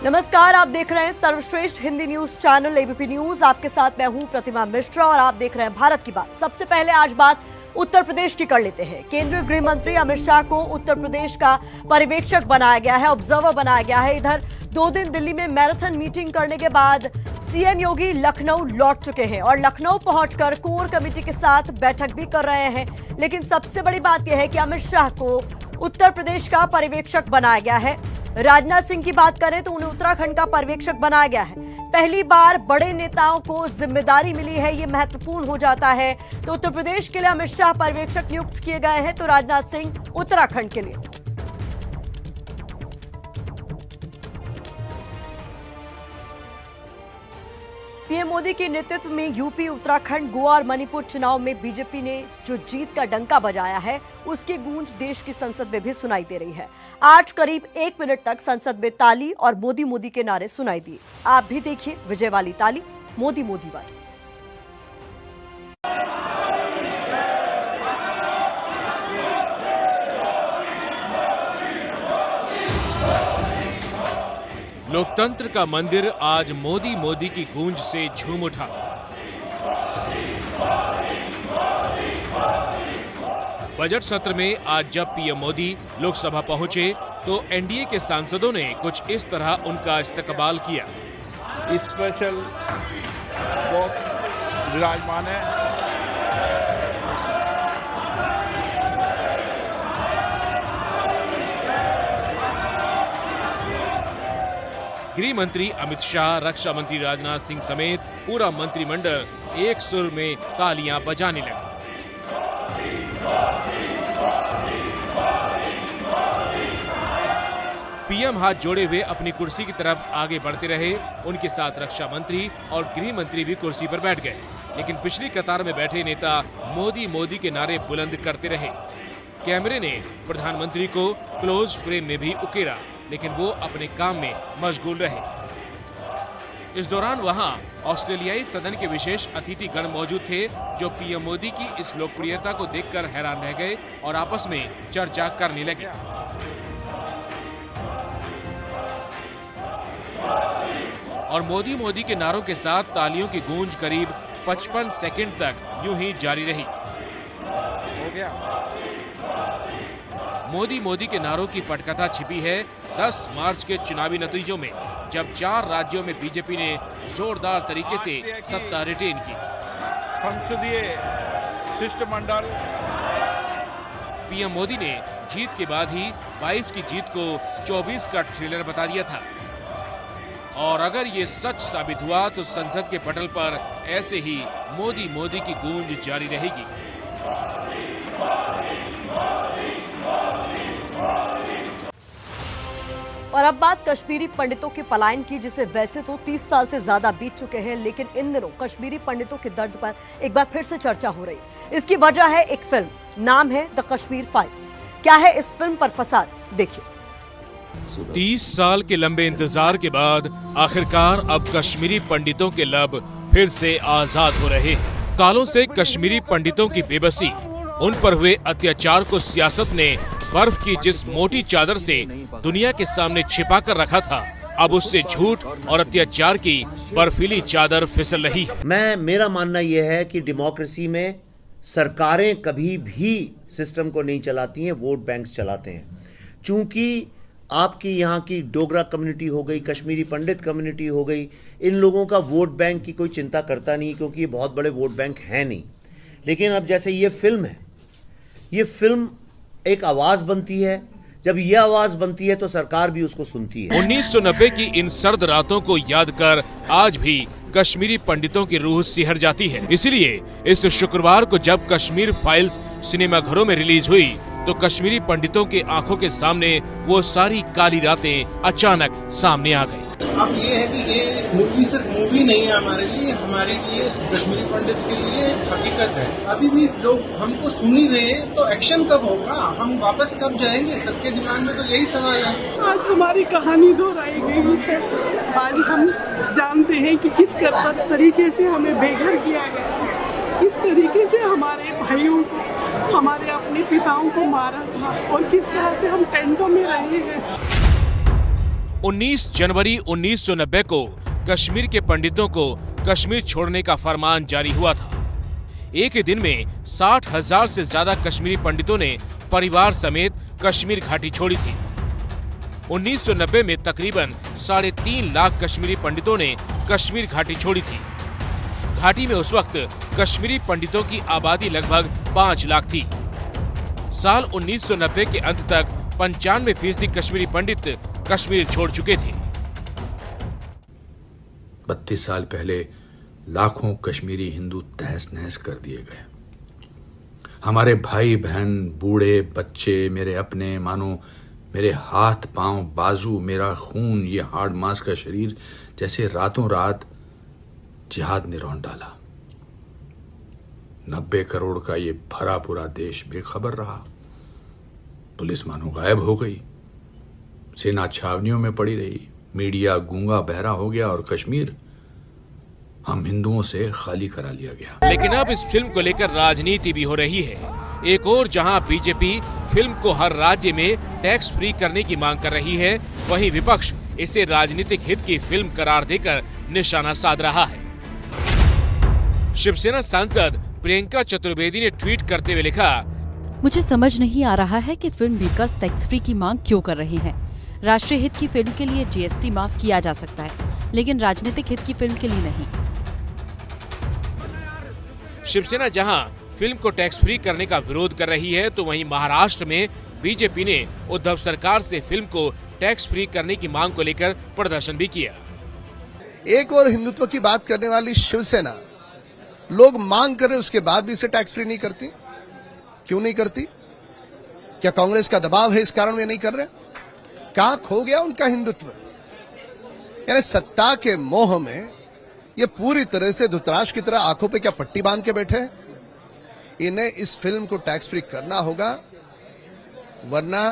नमस्कार, आप देख रहे हैं सर्वश्रेष्ठ Hindi news channel ABP news. आपके साथ मैं हूं प्रतिमा मिश्रा और आप देख रहे हैं भारत की बात। सबसे पहले आज बात उत्तर प्रदेश की कर लेते हैं। केंद्रीय गृह मंत्री अमित शाह को उत्तर प्रदेश का पर्यवेक्षक बनाया गया है, ऑब्जर्वर बनाया गया है। इधर 2 दिन दिल्ली में मैराथन मीटिंग करने के बाद सीएम योगी लखनऊ लौट चुके हैं और लखनऊ पहुंचकर कोर कमेटी के साथ बैठक भी कर रहे हैं। लेकिन सबसे बड़ी बात यह है कि अमित शाह को उत्तर प्रदेश का पर्यवेक्षक बनाया गया है। राजनाथ सिंह की बात करें तो उन्हें उत्तराखंड का पर्यवेक्षक बनाया गया है। पहली बार बड़े नेताओं को जिम्मेदारी मिली है, ये महत्वपूर्ण हो जाता है। तो उत्तर प्रदेश के लिए अमित शाह पर्यवेक्षक नियुक्त किए गए हैं, तो राजनाथ सिंह उत्तराखंड के लिए। पीएम मोदी के नेतृत्व में यूपी, उत्तराखंड, गोवा और मणिपुर चुनाव में बीजेपी ने जो जीत का डंका बजाया है, उसकी गूंज देश की संसद में भी सुनाई दे रही है। आज करीब 1 मिनट तक संसद में ताली और मोदी मोदी के नारे सुनाई दिए। आप भी देखिए विजय वाली ताली, मोदी मोदी वाली। लोकतंत्र का मंदिर आज मोदी मोदी की गूंज से झूम उठा। बजट सत्र में आज जब पीएम मोदी लोकसभा पहुंचे तो एनडीए के सांसदों ने कुछ इस तरह उनका इस्तकबाल किया। स्पेशल बॉक्स विराजमान है। गृह मंत्री अमित शाह, रक्षा मंत्री राजनाथ सिंह समेत पूरा मंत्रिमंडल एक सुर में तालियां बजाने लगा। पीएम हाथ जोड़े हुए अपनी कुर्सी की तरफ आगे बढ़ते रहे। उनके साथ रक्षा मंत्री और गृह मंत्री भी कुर्सी पर बैठ गए, लेकिन पिछली कतार में बैठे नेता मोदी मोदी के नारे बुलंद करते रहे। कैमरे ने प्रधानमंत्री को क्लोज फ्रेम में भी उकेरा, लेकिन वो अपने काम में मशगूल रहे। इस दौरान वहां ऑस्ट्रेलियाई सदन के विशेष अतिथि गण मौजूद थे, जो पीएम मोदी की इस लोकप्रियता को देखकर हैरान रह गए और आपस में चर्चा करने लगे। और मोदी मोदी के नारों के साथ तालियों की गूंज करीब 55 सेकंड तक यूं ही जारी रही। हो गया। मोदी मोदी के नारों की पटकथा छिपी है 10 मार्च के चुनावी नतीजों में, जब 4 राज्यों में बीजेपी ने जोरदार तरीके से सत्ता रिटेन की। संसदीय शिष्टमंडल पीएम मोदी ने जीत के बाद ही 22 की जीत को 24 का ट्रेलर बता दिया था। और अगर ये सच साबित हुआ तो संसद के पटल पर ऐसे ही मोदी मोदी की गूंज जारी रहेगी। और अब बात कश्मीरी पंडितों के पलायन की, जिसे वैसे तो 30 साल से ज्यादा बीत चुके हैं, लेकिन इन दिनों कश्मीरी पंडितों के दर्द पर एक बार फिर से चर्चा हो रही। इसकी वजह है एक फिल्म, नाम है द कश्मीर फाइल्स। क्या है इस फिल्म पर फसाद, देखिए। 30 साल के लंबे इंतजार के बाद आखिरकार अब कश्मीरी पंडितों के लब फिर से आजाद हो रहे हैं। सालों से कश्मीरी पंडितों की बेबसी, उन पर हुए अत्याचार को सियासत ने बर्फ की जिस मोटी चादर से दुनिया के सामने छिपा कर रखा था, अब उससे झूठ और अत्याचार की बर्फीली चादर फिसल रही है। मेरा मानना यह है कि डेमोक्रेसी में सरकारें कभी भी सिस्टम को नहीं चलाती हैं, वोट बैंक्स चलाते हैं। चूंकि आपकी यहाँ की डोगरा कम्युनिटी हो गई, कश्मीरी पंडित कम्युनिटी हो गई, इन लोगों का वोट बैंक की कोई चिंता करता नहीं, क्योंकि ये बहुत बड़े वोट बैंक हैं नहीं। लेकिन अब जैसे ये फिल्म है, ये फिल्म एक आवाज बनती है। जब ये आवाज बनती है तो सरकार भी उसको सुनती है। 1990 की इन सर्द रातों को याद कर आज भी कश्मीरी पंडितों की रूह सिहर जाती है। इसलिए इस शुक्रवार को जब कश्मीर फाइल्स सिनेमाघरों में रिलीज हुई तो कश्मीरी पंडितों के आंखों के सामने वो सारी काली रातें अचानक सामने आ गई। अब ये है कि ये मूवी सिर्फ मूवी नहीं है हमारे लिए कश्मीरी पंडित्स के लिए हकीकत है। अभी भी लोग हमको सुन ही रहे हैं, तो एक्शन कब होगा, हम वापस कब जाएंगे, सबके दिमाग में तो यही सवाल है। आज हमारी कहानी दोहराई गई है। आज हम जानते हैं कि किस तरीके से हमें बेघर किया गया, किस तरीके से हमारे भाइयों को, हमारे अपने पिताओं को मारा था और किस तरह से हम टेंटों में रहे हैं। 19 जनवरी 1990 को कश्मीर के पंडितों को कश्मीर छोड़ने का फरमान जारी हुआ था। एक ही दिन में 60,000 से ज्यादा कश्मीरी पंडितों ने परिवार समेत कश्मीर घाटी छोड़ी थी। 1990 में तकरीबन 3.5 लाख कश्मीरी पंडितों ने कश्मीर घाटी छोड़ी थी। घाटी में उस वक्त कश्मीरी पंडितों की आबादी लगभग 5 लाख थी। साल 1990 के अंत तक 95% कश्मीरी पंडित कश्मीर छोड़ चुके थे। 32 साल पहले लाखों कश्मीरी हिंदू तहस नहस कर दिए गए। हमारे भाई बहन, बूढ़े, बच्चे, मेरे अपने, मानो मेरे हाथ पांव, बाजू, मेरा खून, ये हार्ड मांस का शरीर जैसे रातों रात जिहाद ने रौंद डाला। 90 करोड़ का ये भरा पूरा देश बेखबर रहा। पुलिस मानो गायब हो गई, सेना छावनियों में पड़ी रही, मीडिया गूंगा बहरा हो गया और कश्मीर हम हिंदुओं से खाली करा लिया गया। लेकिन अब इस फिल्म को लेकर राजनीति भी हो रही है। एक और जहां बीजेपी फिल्म को हर राज्य में टैक्स फ्री करने की मांग कर रही है, वहीं विपक्ष इसे राजनीतिक हित की फिल्म करार देकर निशाना साध रहा है। शिवसेना सांसद प्रियंका चतुर्वेदी ने ट्वीट करते हुए लिखा, मुझे समझ नहीं आ रहा है कि फिल्म मेकर्स टैक्स फ्री की मांग क्यों कर रहे हैं। राष्ट्रीय हित की फिल्म के लिए जीएसटी माफ किया जा सकता है, लेकिन राजनीतिक हित की फिल्म के लिए नहीं। शिवसेना जहां फिल्म को टैक्स फ्री करने का विरोध कर रही है, तो वहीं महाराष्ट्र में बीजेपी ने उद्धव सरकार से फिल्म को टैक्स फ्री करने की मांग को लेकर प्रदर्शन भी किया। एक और हिंदुत्व की बात करने वाली शिवसेना लोग मांग कर रहे, उसके बाद भी इसे टैक्स फ्री नहीं करती। क्यों नहीं करती? क्या कांग्रेस का दबाव है, इस कारण वे नहीं कर रहे? कहां खो गया उनका हिंदुत्व? यानी सत्ता के मोह में ये पूरी तरह से धृतराष्ट्र की तरह आंखों पे क्या पट्टी बांध के बैठे हैं। इन्हें इस फिल्म को टैक्स फ्री करना होगा, वरना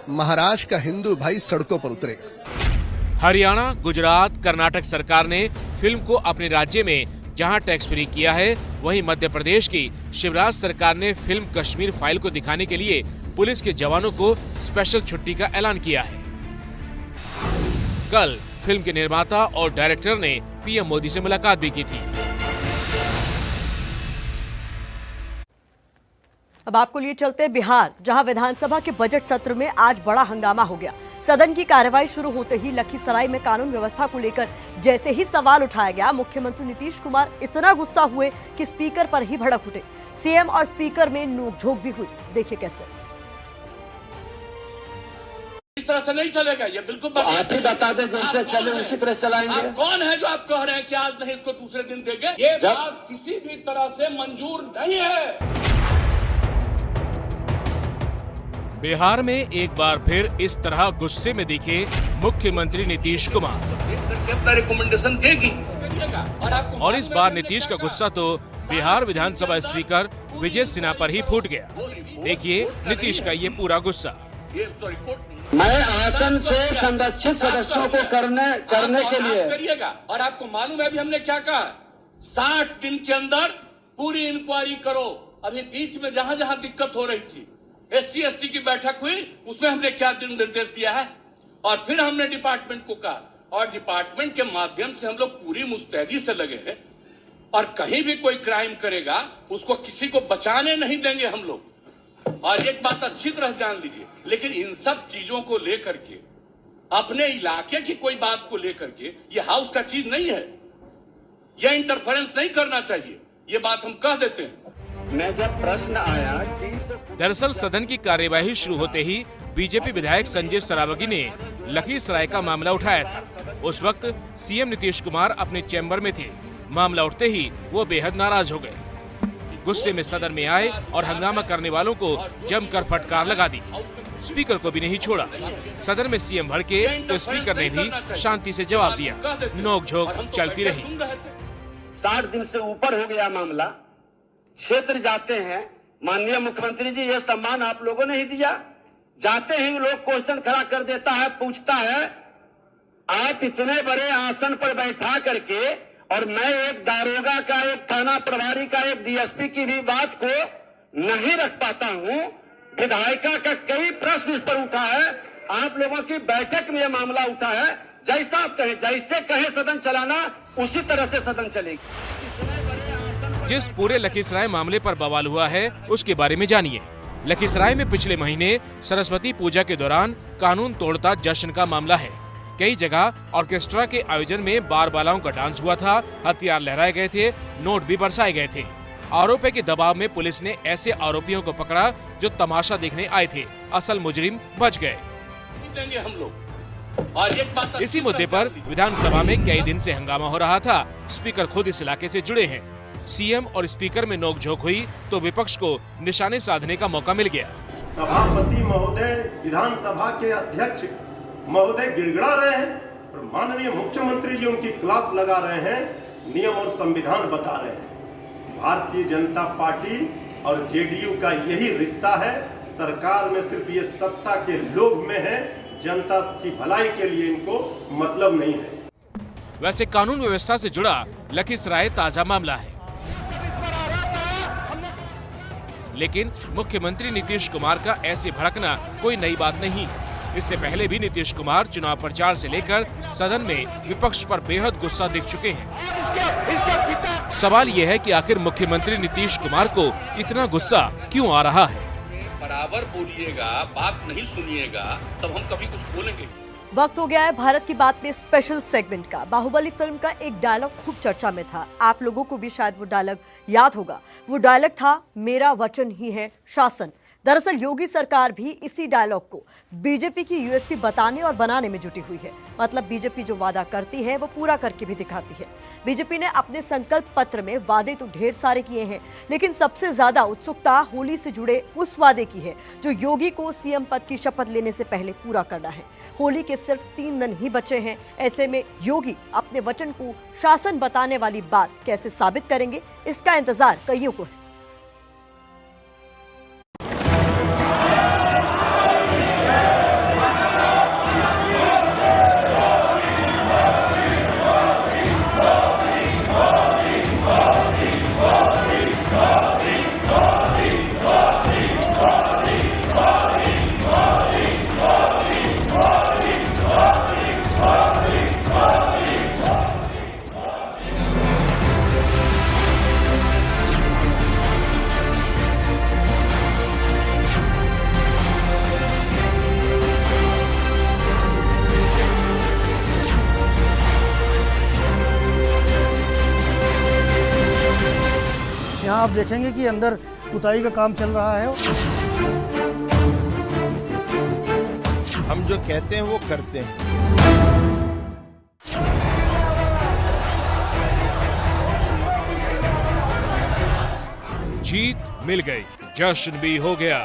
महाराष्ट्र का हिंदू भाई सड़कों पर उतरेगा। हरियाणा, गुजरात, कर्नाटक सरकार ने फिल्म को अपने राज्य में जहां टैक्स फ्री किया है, वहीं मध्य प्रदेश की शिवराज सरकार ने फिल्म कश्मीर फाइल को दिखाने के लिए पुलिस के जवानों को स्पेशल छुट्टी का ऐलान किया है। कल फिल्म के निर्माता और डायरेक्टर ने पीएम मोदी से मुलाकात भी की थी। अब आपको लिए चलते हैं बिहार, जहां विधानसभा के बजट सत्र में आज बड़ा हंगामा हो गया। सदन की कार्यवाही शुरू होते ही लखीसराय में कानून व्यवस्था को लेकर जैसे ही सवाल उठाया गया, मुख्यमंत्री नीतीश कुमार इतना गुस्सा हुए कि स्पीकर पर ही भड़क उठे। सीएम और स्पीकर में नोकझोंक भी हुई। देखिए कैसे। इस तरह से नहीं चलेगा, ये बिल्कुल आप ही बता दें जैसे चले उसी तरह चलाएंगे। आप कौन है जो आप कह रहे हैं कि आज नहीं इसको दूसरे दिन देंगे? ये बात किसी भी तरह से मंजूर नहीं है। बिहार में एक बार फिर इस तरह गुस्से में दिखे मुख्यमंत्री नीतीश कुमार। रिकमेंडेशन देगी और इस बार नीतीश का गुस्सा तो बिहार विधानसभा स्पीकर विजय सिन्हा पर ही फूट गया। देखिए नीतीश का ये पूरा गुस्सा। मैं आसन से संरक्षित सदस्यों को करने के लिए करिएगा। और आपको मालूम है अभी हमने क्या कहा, 60 दिन के अंदर पूरी इंक्वायरी करो। अभी बीच में जहां जहां दिक्कत हो रही थी, SC ST की बैठक हुई, उसमें हमने क्या निर्देश दिया है, और फिर हमने डिपार्टमेंट को कहा, और डिपार्टमेंट के माध्यम से हम लोग पूरी मुस्तैदी से लगे हैं, और कहीं भी कोई क्राइम करेगा उसको किसी को बचाने नहीं देंगे हम लोग। और एक बात अच्छी तरह जान लीजिए, लेकिन इन सब चीजों को लेकर के, अपने इलाके की कोई बात को लेकर के, ये हाउस का चीज नहीं है, यह इंटरफेरेंस नहीं करना चाहिए, ये बात हम कह देते हैं। मैं जब प्रश्न आया, दरअसल सदन की कार्यवाही शुरू होते ही बीजेपी विधायक संजय सरावगी ने लखीसराय का मामला उठाया था। उस वक्त सीएम नीतीश कुमार अपने चैम्बर में थे। मामला उठते ही वो बेहद नाराज हो गए। गुस्से में सदन में आए और हंगामा करने वालों को जमकर फटकार लगा दी। स्पीकर को भी नहीं छोड़ा। सदन में सीएम भड़के तो स्पीकर ने भी शांति से जवाब दिया। नोकझोंक चलती रही। 60 दिन से ऊपर हो गया मामला, क्षेत्र जाते हैं, माननीय मुख्यमंत्री जी ये सम्मान आप लोगों ने ही दिया। जाते ही लोग क्वेश्चन खड़ा कर देता है, पूछता है आप इतने बड़े आसन पर बैठा करके, और मैं एक दारोगा का, एक थाना प्रभारी का, एक DSP की भी बात को नहीं रख पाता हूं। विधायिका का कई प्रश्न इस पर उठा है आप लोगों की बैठक में यह मामला उठा है, जैसा आप कहें, जैसे कहें सदन चलाना उसी तरह से सदन चलेगी। जिस पूरे लखीसराय मामले पर बवाल हुआ है उसके बारे में जानिए। लखीसराय में पिछले महीने सरस्वती पूजा के दौरान कानून तोड़ता जश्न का मामला है। कई जगह ऑर्केस्ट्रा के आयोजन में बार बालाओं का डांस हुआ था, हथियार लहराए गए थे, नोट भी बरसाए गए थे। आरोप है कि दबाव में पुलिस ने ऐसे आरोपियों को पकड़ा जो तमाशा देखने आए थे। असल मुजरिम बच गए। हम लोग और एक बात, इसी मुद्दे पर विधानसभा में कई दिन से हंगामा हो रहा था। स्पीकर खुद इस इलाके से जुड़े हैं। सीएम और स्पीकर में नोकझोंक हुई तो विपक्ष को निशाने साधने का मौका मिल गया। सभापति महोदय, विधानसभा के अध्यक्ष महोदय गिड़गिड़ा रहे हैं और माननीय मुख्यमंत्री जी उनकी क्लास लगा रहे हैं, नियम और संविधान बता रहे हैं। भारतीय जनता पार्टी और जेडीयू का यही रिश्ता है। सरकार में सिर्फ ये सत्ता के लोभ में है, जनता की भलाई के लिए इनको मतलब नहीं है। वैसे कानून व्यवस्था से जुड़ा लखीसराय ताजा मामला है, लेकिन मुख्यमंत्री नीतीश कुमार का ऐसे भड़कना कोई नई बात नहीं है। इससे पहले भी नीतीश कुमार चुनाव प्रचार से लेकर सदन में विपक्ष पर बेहद गुस्सा दिख चुके हैं। सवाल यह है कि आखिर मुख्यमंत्री नीतीश कुमार को इतना गुस्सा क्यों आ रहा है। बराबर बोलिएगा, बात नहीं सुनिएगा, तब हम कभी कुछ बोलेंगे। वक्त हो गया है भारत की बात में स्पेशल सेगमेंट का। बाहुबली फिल्म का एक डायलॉग खूब चर्चा में था। आप लोगों को भी शायद वो डायलॉग याद होगा। वो डायलॉग था, मेरा वचन ही है शासन। दरअसल योगी सरकार भी इसी डायलॉग को बीजेपी की यूएसपी बताने और बनाने में जुटी हुई है। मतलब बीजेपी जो वादा करती है वो पूरा करके भी दिखाती है। बीजेपी ने अपने संकल्प पत्र में वादे तो ढेर सारे किए हैं, लेकिन सबसे ज्यादा उत्सुकता होली से जुड़े उस वादे की है जो योगी को सीएम पद की शपथ लेने से पहले पूरा करना है। होली के सिर्फ 3 दिन ही बचे हैं। ऐसे में योगी अपने वचन को शासन बताने वाली बात कैसे साबित करेंगे, इसका इंतजार कईयों को है। यहाँ आप देखेंगे कि अंदर पुताई का काम चल रहा है। हम जो कहते हैं वो करते हैं। जीत मिल गई, जश्न भी हो गया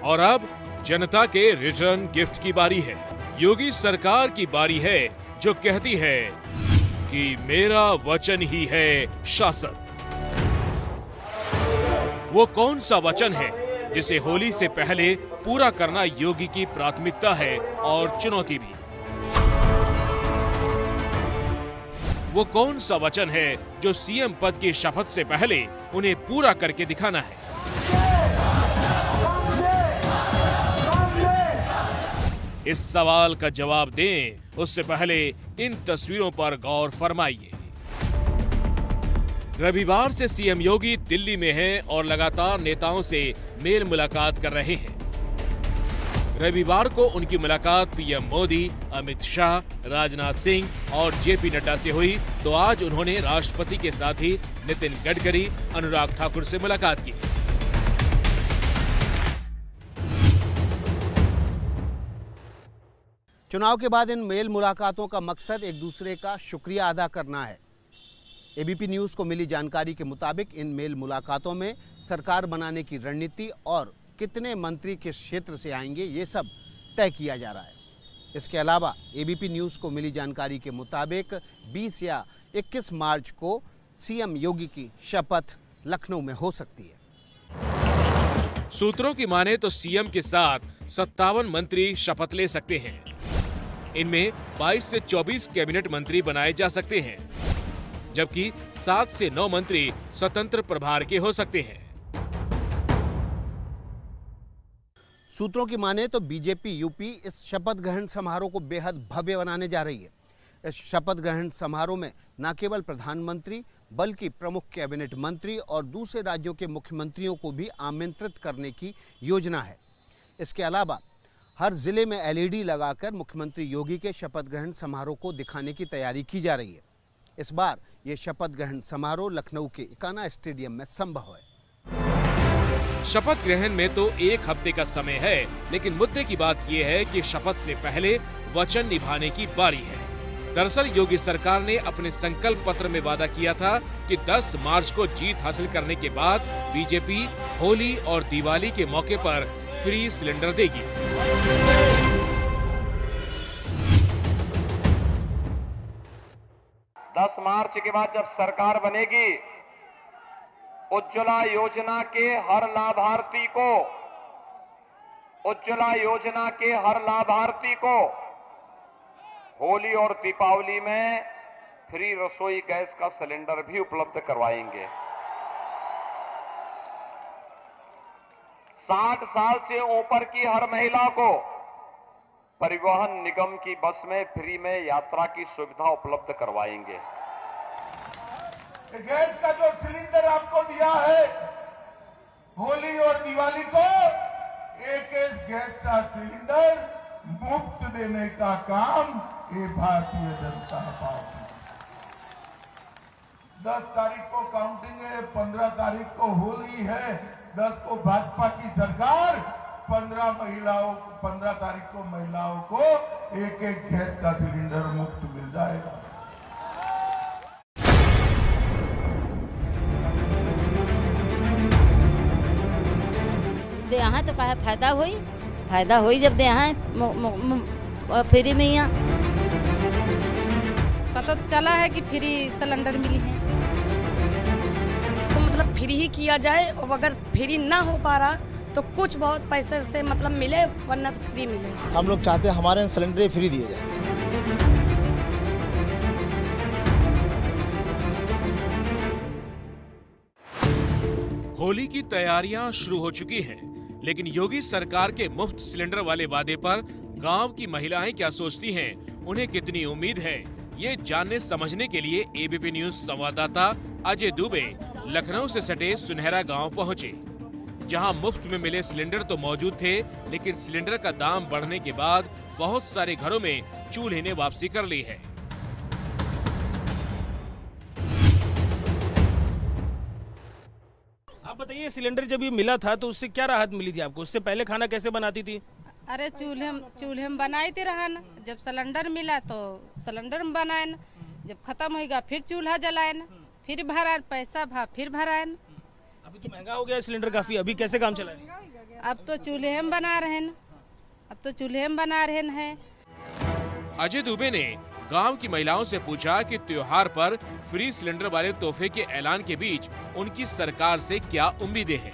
और अब जनता के रिटर्न गिफ्ट की बारी है। योगी सरकार की बारी है जो कहती है कि मेरा वचन ही है शासन। वो कौन सा वचन है जिसे होली से पहले पूरा करना योगी की प्राथमिकता है और चुनौती भी। वो कौन सा वचन है जो सीएम पद की शपथ से पहले उन्हें पूरा करके दिखाना है। इस सवाल का जवाब दें उससे पहले इन तस्वीरों पर गौर फरमाइए। रविवार से सीएम योगी दिल्ली में हैं और लगातार नेताओं से मेल मुलाकात कर रहे हैं। रविवार को उनकी मुलाकात पीएम मोदी, अमित शाह, राजनाथ सिंह और जेपी नड्डा से हुई, तो आज उन्होंने राष्ट्रपति के साथ ही नितिन गडकरी, अनुराग ठाकुर से मुलाकात की। चुनाव के बाद इन मेल मुलाकातों का मकसद एक दूसरे का शुक्रिया अदा करना है। एबीपी न्यूज़ को मिली जानकारी के मुताबिक इन मेल मुलाकातों में सरकार बनाने की रणनीति और कितने मंत्री किस क्षेत्र से आएंगे ये सब तय किया जा रहा है। इसके अलावा एबीपी न्यूज़ को मिली जानकारी के मुताबिक 20 या 21 मार्च को सीएम योगी की शपथ लखनऊ में हो सकती है। सूत्रों की माने तो सीएम के साथ 57 मंत्री शपथ ले सकते हैं। इनमें 22 से 24 कैबिनेट मंत्री बनाए जा सकते हैं, जबकि 7 से 9 मंत्री स्वतंत्र प्रभार के हो सकते हैं। सूत्रों की माने तो बीजेपी यूपी इस शपथ ग्रहण समारोह को बेहद भव्य बनाने जा रही है। इस शपथ ग्रहण समारोह में न केवल प्रधानमंत्री बल्कि प्रमुख कैबिनेट मंत्री और दूसरे राज्यों के मुख्यमंत्रियों को भी आमंत्रित करने की योजना है। इसके अलावा हर जिले में एलईडी लगाकर मुख्यमंत्री योगी के शपथ ग्रहण समारोह को दिखाने की तैयारी की जा रही है। इस बार ये शपथ ग्रहण समारोह लखनऊ के इकाना स्टेडियम में संभव है। शपथ ग्रहण में तो एक हफ्ते का समय है, लेकिन मुद्दे की बात यह है कि शपथ से पहले वचन निभाने की बारी है। दरअसल योगी सरकार ने अपने संकल्प पत्र में वादा किया था कि 10 मार्च को जीत हासिल करने के बाद बीजेपी होली और दिवाली के मौके पर फ्री सिलेंडर देगी। 10 मार्च के बाद जब सरकार बनेगी, उज्ज्वला योजना के हर लाभार्थी को होली और दीपावली में फ्री रसोई गैस का सिलेंडर भी उपलब्ध करवाएंगे। 60 साल से ऊपर की हर महिला को परिवहन निगम की बस में फ्री में यात्रा की सुविधा उपलब्ध करवाएंगे। गैस का जो सिलेंडर आपको दिया है, होली और दिवाली को एक गैस का सिलेंडर मुफ्त देने का काम ये भारतीय जनता पार्टी। 10 तारीख को काउंटिंग है, 15 तारीख को होली है, 10 को भाजपा की सरकार, 15 तारीख को महिलाओं को एक गैस का सिलेंडर मुफ्त मिल जाएगा। दे यहाँ तो कहा फायदा हुई जब दे यहाँ फ्री में यहाँ पता तो चला है कि फ्री सिलेंडर मिली है, तो मतलब फ्री ही किया जाए, और अगर फ्री ना हो पा रहा तो कुछ बहुत पैसे से मतलब मिले, वरना तो फ्री मिले। हम लोग चाहते हैं हमारे सिलेंडर फ्री दिए जाए। होली की तैयारियां शुरू हो चुकी हैं, लेकिन योगी सरकार के मुफ्त सिलेंडर वाले वादे पर गांव की महिलाएं क्या सोचती हैं, उन्हें कितनी उम्मीद है, ये जानने समझने के लिए एबीपी न्यूज संवाददाता अजय दुबे लखनऊ से सटे सुनहरा गांव पहुंचे, जहां मुफ्त में मिले सिलेंडर तो मौजूद थे, लेकिन सिलेंडर का दाम बढ़ने के बाद बहुत सारे घरों में चूल्हे ने वापसी कर ली है। आप बताइए, सिलेंडर जब ये मिला था तो उससे क्या राहत मिली थी आपको? उससे पहले खाना कैसे बनाती थी? अरे चूल्हे में बनाई थी रहा ना, जब सिलेंडर मिला तो सिलेंडर में बनाए ना, जब खत्म होगा फिर चूल्हा जलाए ना, फिर भराए, पैसा फिर भराए ना। अभी तो महंगा हो गया सिलेंडर काफी, अभी कैसे काम चला रही है? अब तो चूल्हे में बना रहे हैं। अजय दुबे ने गांव की महिलाओं से पूछा कि त्योहार पर फ्री सिलेंडर वाले तोहफे के ऐलान के बीच उनकी सरकार से क्या उम्मीदें हैं।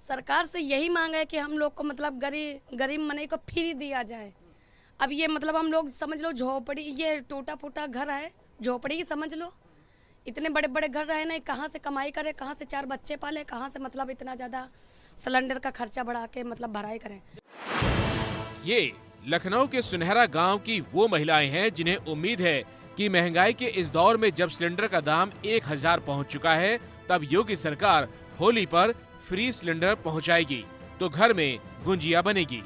सरकार से यही मांग है कि हम लोग को मतलब गरीब मने को फ्री दिया जाए। अब ये मतलब हम लोग समझ लो झोपड़ी, ये टूटा फूटा घर है, झोपड़ी ही समझ लो। इतने बड़े बड़े घर रहे ना, कहाँ से कमाई करे, कहाँ से 4 बच्चे पाले, कहाँ से मतलब इतना ज्यादा सिलेंडर का खर्चा बढ़ा के मतलब भराई करें। ये लखनऊ के सुनहरा गांव की वो महिलाएं हैं जिन्हें उम्मीद है कि महंगाई के इस दौर में जब सिलेंडर का दाम 1000 पहुंच चुका है, तब योगी सरकार होली पर फ्री सिलेंडर पहुंचाएगी तो घर में गुंजिया बनेगी।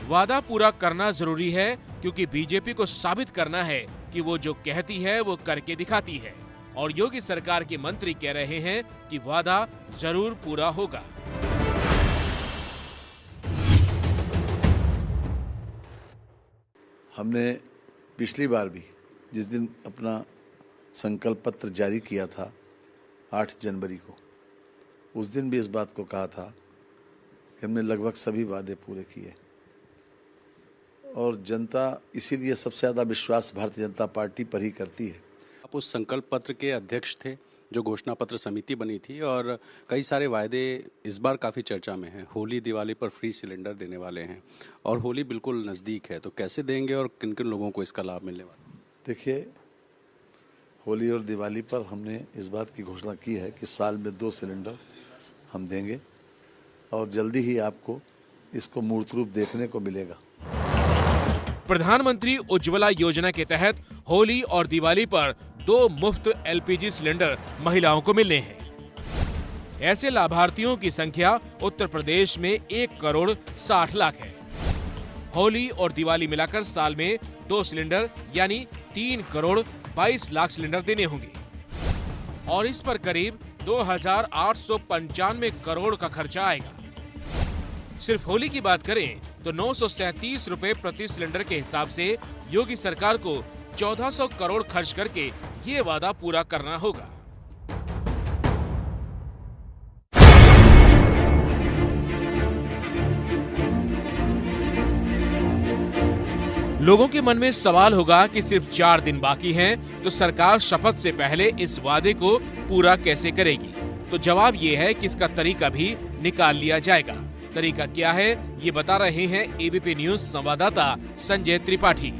वादा पूरा करना जरूरी है, क्योंकि बीजेपी को साबित करना है कि वो जो कहती है वो करके दिखाती है, और योगी सरकार के मंत्री कह रहे हैं कि वादा जरूर पूरा होगा। हमने पिछली बार भी जिस दिन अपना संकल्प पत्र जारी किया था 8 जनवरी को, उस दिन भी इस बात को कहा था कि हमने लगभग सभी वादे पूरे किए, और जनता इसीलिए सबसे ज़्यादा विश्वास भारतीय जनता पार्टी पर ही करती है। आप उस संकल्प पत्र के अध्यक्ष थे, जो घोषणा पत्र समिति बनी थी, और कई सारे वायदे इस बार काफ़ी चर्चा में हैं। होली दिवाली पर फ्री सिलेंडर देने वाले हैं, और होली बिल्कुल नज़दीक है, तो कैसे देंगे और किन किन लोगों को इसका लाभ मिलने वाला? देखिए, होली और दिवाली पर हमने इस बात की घोषणा की है कि साल में 2 सिलेंडर हम देंगे और जल्दी ही आपको इसको मूर्त रूप देखने को मिलेगा। प्रधानमंत्री उज्ज्वला योजना के तहत होली और दिवाली पर 2 मुफ्त LPG सिलेंडर महिलाओं को मिलने हैं। ऐसे लाभार्थियों की संख्या उत्तर प्रदेश में 1,60,00,000 है। होली और दिवाली मिलाकर साल में 2 सिलेंडर यानी 3,22,00,000 सिलेंडर देने होंगे और इस पर करीब 2,895 करोड़ का खर्चा आएगा। सिर्फ होली की बात करें तो 937 रुपए प्रति सिलेंडर के हिसाब से योगी सरकार को 1400 करोड़ खर्च करके ये वादा पूरा करना होगा। लोगों के मन में सवाल होगा कि सिर्फ 4 दिन बाकी हैं, तो सरकार शपथ से पहले इस वादे को पूरा कैसे करेगी? तो जवाब ये है कि इसका तरीका भी निकाल लिया जाएगा। तरीका क्या है, ये बता रहे हैं एबीपी न्यूज संवाददाता संजय त्रिपाठी।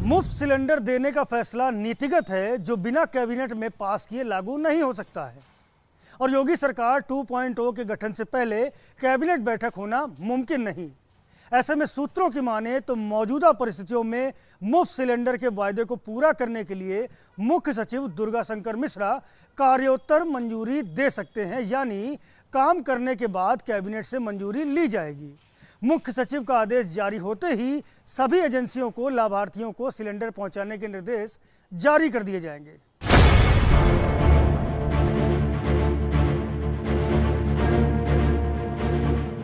मुफ्त सिलेंडर देने का फैसला नीतिगत है जो बिना कैबिनेट में पास किए लागू नहीं हो सकता है और योगी सरकार 2.0 के गठन से पहले कैबिनेट बैठक होना मुमकिन नहीं। ऐसे में सूत्रों की माने तो मौजूदा परिस्थितियों में मुफ्त सिलेंडर के वायदे को पूरा करने के लिए मुख्य सचिव दुर्गा शंकर मिश्रा कार्योत्तर मंजूरी दे सकते हैं, यानी काम करने के बाद कैबिनेट से मंजूरी ली जाएगी। मुख्य सचिव का आदेश जारी होते ही सभी एजेंसियों को लाभार्थियों को सिलेंडर पहुंचाने के निर्देश जारी कर दिए जाएंगे।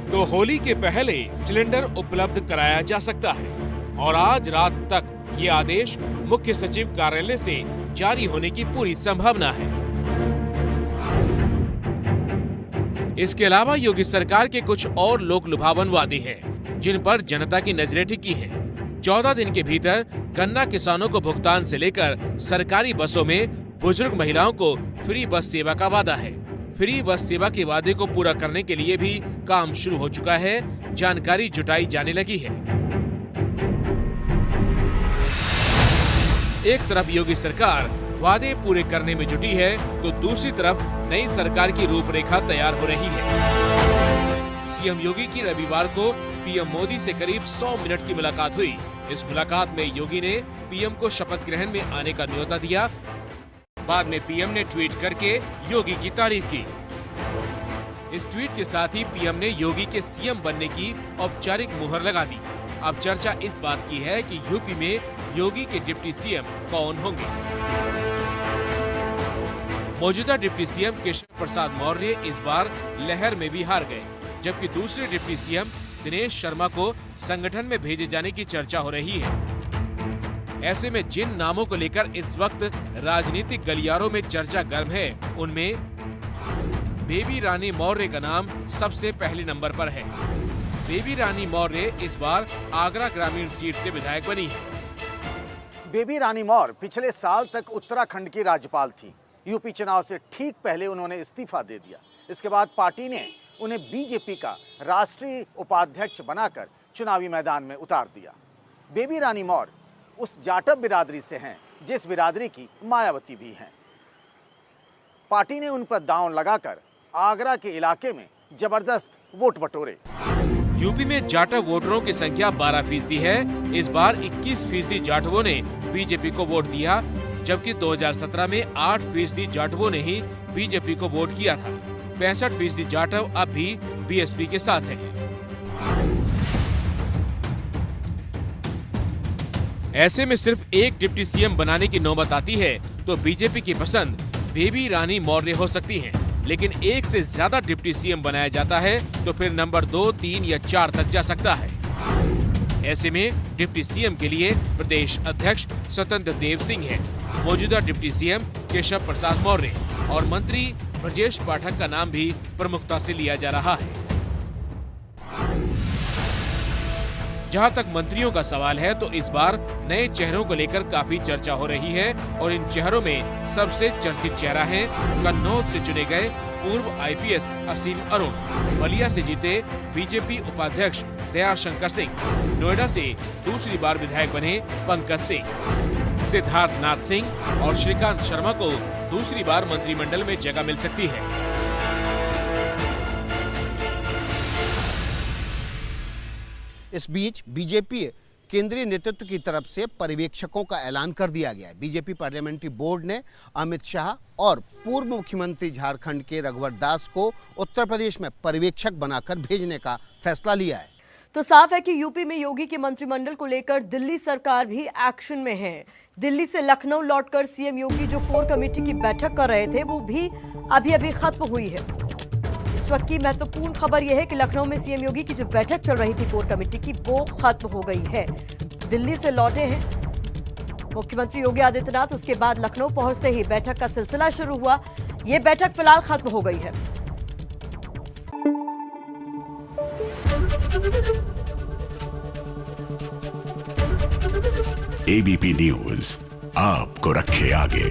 तो होली के पहले सिलेंडर उपलब्ध कराया जा सकता है और आज रात तक ये आदेश मुख्य सचिव कार्यालय से जारी होने की पूरी संभावना है। इसके अलावा योगी सरकार के कुछ और लोक लुभावन वादे हैं जिन पर जनता की नजरें टिकी हैं। 14 दिन के भीतर गन्ना किसानों को भुगतान से लेकर सरकारी बसों में बुजुर्ग महिलाओं को फ्री बस सेवा का वादा है। फ्री बस सेवा के वादे को पूरा करने के लिए भी काम शुरू हो चुका है, जानकारी जुटाई जाने लगी है। एक तरफ योगी सरकार वादे पूरे करने में जुटी है तो दूसरी तरफ नई सरकार की रूपरेखा तैयार हो रही है। सीएम योगी की रविवार को पीएम मोदी से करीब 100 मिनट की मुलाकात हुई। इस मुलाकात में योगी ने पीएम को शपथ ग्रहण में आने का न्योता दिया। बाद में पीएम ने ट्वीट करके योगी की तारीफ की। इस ट्वीट के साथ ही पीएम ने योगी के सीएम बनने की औपचारिक मुहर लगा दी। अब चर्चा इस बात की है कि यूपी में योगी के डिप्टी सीएम कौन होंगे। मौजूदा डिप्टी सीएम केशव प्रसाद मौर्य इस बार लहर में भी हार गए, जबकि दूसरे डिप्टी सीएम दिनेश शर्मा को संगठन में भेजे जाने की चर्चा हो रही है। ऐसे में जिन नामों को लेकर इस वक्त राजनीतिक गलियारों में चर्चा गर्म है, उनमें बेबी रानी मौर्य का नाम सबसे पहले नंबर पर है। बेबी रानी मौर्य इस बार आगरा ग्रामीण सीट से विधायक बनी है। बेबी रानी मौर्य पिछले साल तक उत्तराखंड की राज्यपाल थी। यूपी चुनाव से ठीक पहले उन्होंने इस्तीफा दे दिया। इसके बाद पार्टी ने उन्हें बीजेपी का राष्ट्रीय उपाध्यक्ष बनाकर चुनावी मैदान में उतार दिया। बेबी रानी मौर्य उस जाटव बिरादरी से हैं जिस बिरादरी की मायावती भी हैं। पार्टी ने उन पर दांव लगाकर आगरा के इलाके में जबरदस्त वोट बटोरे। यूपी में जाटव वोटरों की संख्या 12% है। इस बार 21% जाटवों ने बीजेपी को वोट दिया, जबकि 2017 में 8% जाटवों ने ही बीजेपी को वोट किया था। 65% जाटव अब भी बीएसपी के साथ हैं। ऐसे में सिर्फ एक डिप्टी सीएम बनाने की नौबत आती है तो बीजेपी की पसंद बेबी रानी मौर्य हो सकती हैं। लेकिन एक से ज्यादा डिप्टी सीएम बनाया जाता है तो फिर नंबर 2, 3 या 4 तक जा सकता है। ऐसे में डिप्टी सीएम के लिए प्रदेश अध्यक्ष स्वतंत्र देव सिंह है, मौजूदा डिप्टी सीएम केशव प्रसाद मौर्य और मंत्री ब्रजेश पाठक का नाम भी प्रमुखता से लिया जा रहा है। जहां तक मंत्रियों का सवाल है तो इस बार नए चेहरों को लेकर काफी चर्चा हो रही है और इन चेहरों में सबसे चर्चित चेहरा है कन्नौज से चुने गए पूर्व आईपीएस असीम अरुण, बलिया से जीते बीजेपी उपाध्यक्ष दयाशंकर सिंह, नोएडा से दूसरी बार विधायक बने पंकज सिंह, सिद्धार्थ नाथ सिंह और श्रीकांत शर्मा को दूसरी बार मंत्रिमंडल में जगह मिल सकती है। इस बीच बीजेपी केंद्रीय नेतृत्व की तरफ से पर्यवेक्षकों का ऐलान कर दिया गया है। बीजेपी पार्लियामेंट्री बोर्ड ने अमित शाह और पूर्व मुख्यमंत्री झारखंड के रघुवर दास को उत्तर प्रदेश में पर्यवेक्षक बनाकर भेजने का फैसला लिया है। तो साफ है कि यूपी में योगी के मंत्रिमंडल को लेकर दिल्ली सरकार भी एक्शन में है। दिल्ली से लखनऊ लौटकर सीएम योगी जो कोर कमेटी की बैठक कर रहे थे वो भी अभी खत्म हुई है। इस वक्त की महत्वपूर्ण खबर यह है कि लखनऊ में सीएम योगी की जो बैठक चल रही थी कोर कमेटी की वो खत्म हो गई है। दिल्ली से लौटे हैं मुख्यमंत्री योगी आदित्यनाथ, उसके बाद लखनऊ पहुंचते ही बैठक का सिलसिला शुरू हुआ। ये बैठक फिलहाल खत्म हो गई है। एबीपी न्यूज आपको रखे आगे।